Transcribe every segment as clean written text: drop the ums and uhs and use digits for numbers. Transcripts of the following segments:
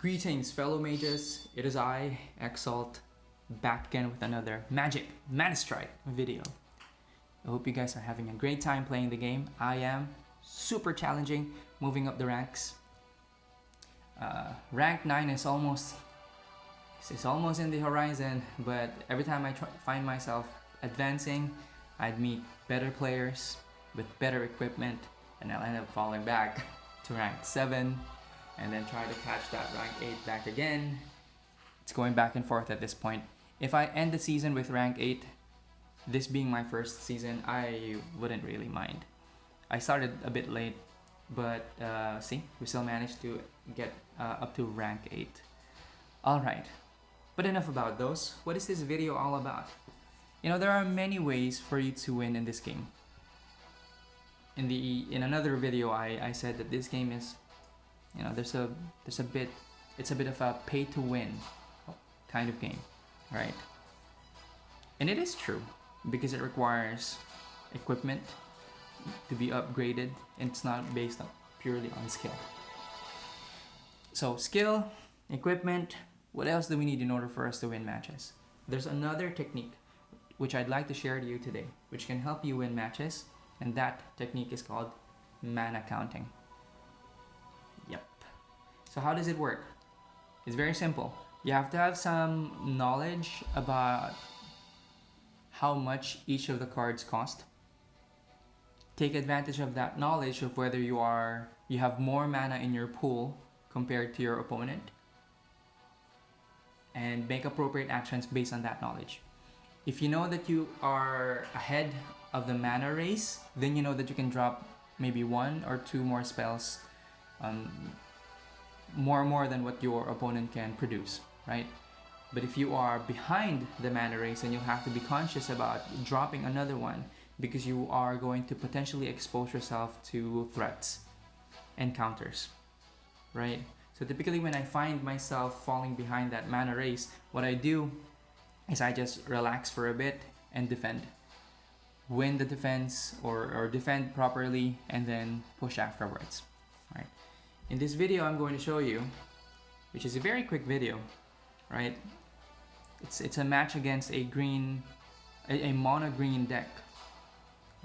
Greetings fellow mages, it is I, Exalt, back again with another magic Manastrike video. I hope you guys are having a great time playing the game. I am. Super challenging, moving up the ranks. Rank 9 is almost in the horizon, but every time I find myself advancing, I'd meet better players with better equipment, and I'll end up falling back to rank 7. And then try to catch that rank 8 back again. It's going back and forth at this point. If I end the season with rank 8, this being my first season, I wouldn't really mind. I started a bit late, but see, we still managed to get up to rank 8. Alright, but enough about those. What is this video all about? You know, there are many ways for you to win in this game. In another video, I said that this game is, you know, it's a bit of a pay to win kind of game, right? And it is true because it requires equipment to be upgraded, and it's not based on purely on skill. So skill, equipment, what else do we need in order for us to win matches? There's another technique which I'd like to share to you today, which can help you win matches, and that technique is called mana counting. So how does it work? It's very simple. You have to have some knowledge about how much each of the cards cost. Take advantage of that knowledge of whether you have more mana in your pool compared to your opponent, and make appropriate actions based on that knowledge. If you know that you are ahead of the mana race, then you know that you can drop maybe 1 or 2 more spells, more than what your opponent can produce, right? But if you are behind the mana race, then you'll have to be conscious about dropping another one, because you are going to potentially expose yourself to threats and counters, right? So typically when I find myself falling behind that mana race, what I do is I just relax for a bit and defend. Win the defense or defend properly, and then push afterwards, right? In this video, I'm going to show you, which is a very quick video, right? It's a match against a mono green deck,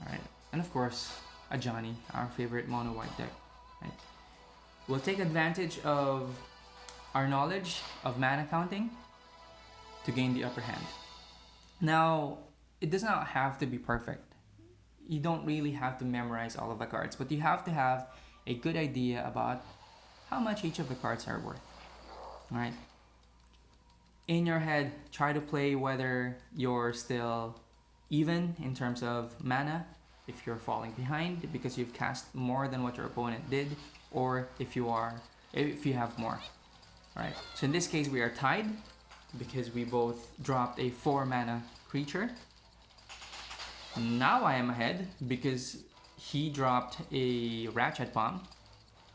right? And of course, a Johnny, our favorite mono white deck, right? We'll take advantage of our knowledge of mana counting to gain the upper hand. Now, it does not have to be perfect. You don't really have to memorize all of the cards, but you have to have a good idea about how much each of the cards are worth, right? In your head, try to play whether you're still even in terms of mana, if you're falling behind because you've cast more than what your opponent did, or if you have more, right? So in this case, we are tied because we both dropped a 4 mana creature. Now I am ahead because he dropped a Ratchet Bomb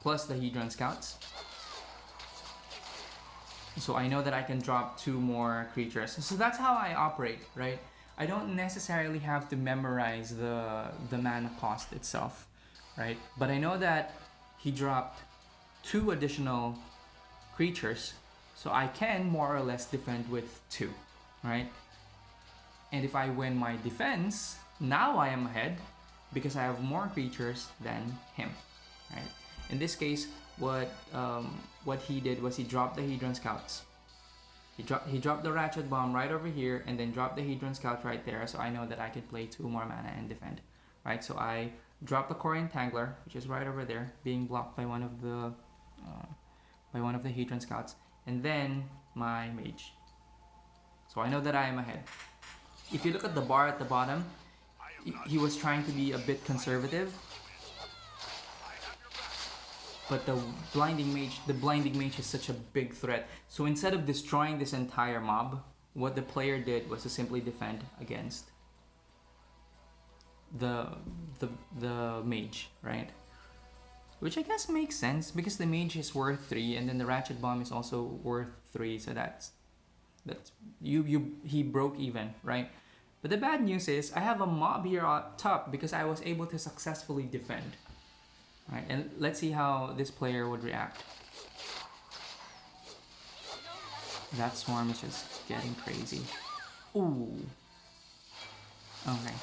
plus the Hedron Scouts. So I know that I can drop 2 more creatures. So that's how I operate, right? I don't necessarily have to memorize the mana cost itself, right? But I know that he dropped 2 additional creatures, so I can more or less defend with 2, right? And if I win my defense, now I am ahead because I have more creatures than him, right? In this case, what he did was he dropped the Hedron Scouts. He dropped the Ratchet Bomb right over here, and then dropped the Hedron Scout right there, so I know that I can play 2 more mana and defend, right? So I dropped the Core Entangler, which is right over there, being blocked by one of the Hedron Scouts, and then my Mage. So I know that I am ahead. If you look at the bar at the bottom, he was trying to be a bit conservative, but the blinding mage is such a big threat. So instead of destroying this entire mob, what the player did was to simply defend against the mage, right? Which I guess makes sense because the mage is worth 3, and then the Ratchet Bomb is also worth 3, so that's he broke even, right? But the bad news is I have a mob here at top because I was able to successfully defend. Right, and let's see how this player would react. That swarm is just getting crazy. Ooh. Okay.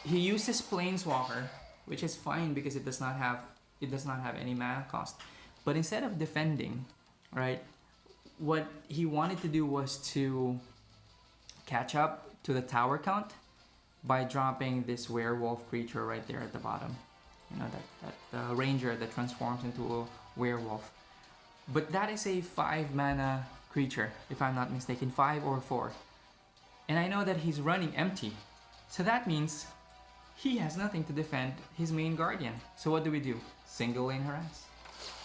He uses Planeswalker, which is fine because it does not have any mana cost. But instead of defending, right, what he wanted to do was to catch up to the tower count by dropping this werewolf creature right there at the bottom. You know, that ranger that transforms into a werewolf. But that is a 5 mana creature, if I'm not mistaken, 5 or 4. And I know that he's running empty. So that means he has nothing to defend his main guardian. So what do? Single lane harass.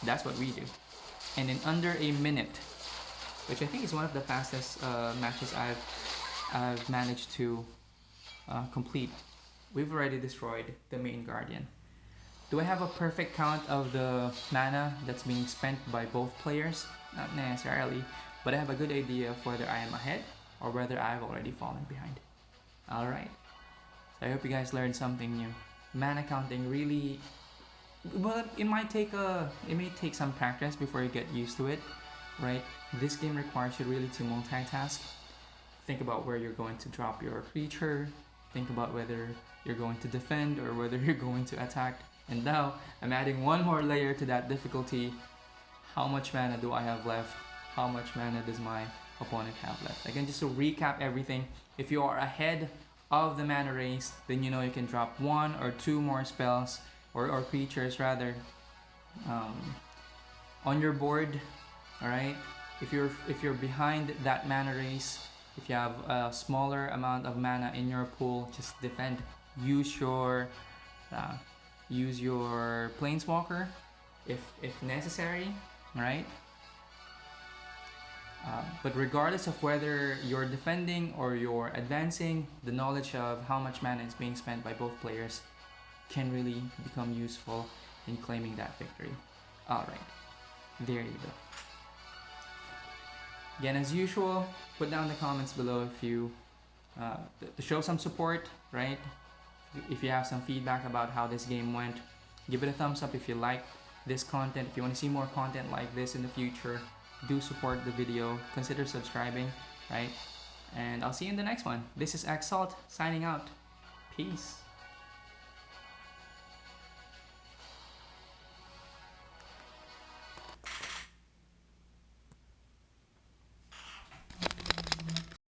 That's what we do. And in under a minute, which I think is one of the fastest matches I've managed to complete, we've already destroyed the main guardian. Do I have a perfect count of the mana that's being spent by both players? Not necessarily, but I have a good idea of whether I am ahead or whether I've already fallen behind. Alright, so I hope you guys learned something new. Mana counting really, well, it may take some practice before you get used to it, right? This game requires you really to multitask. Think about where you're going to drop your creature, think about whether you're going to defend or whether you're going to attack. And now, I'm adding one more layer to that difficulty. How much mana do I have left? How much mana does my opponent have left? Again, just to recap everything, if you are ahead of the mana race, then you know you can drop 1 or 2 more spells, or creatures rather, on your board, alright? If you're behind that mana race, if you have a smaller amount of mana in your pool, just defend. Use your Planeswalker if necessary, right? But regardless of whether you're defending or you're advancing, the knowledge of how much mana is being spent by both players can really become useful in claiming that victory. Alright, there you go. Again, as usual, put down the comments below if you to show some support, right? If you have some feedback about how this game went, give it a thumbs up if you like this content. If you want to see more content like this in the future, do support the video. Consider subscribing, right? And I'll see you in the next one. This is Xalt signing out. Peace.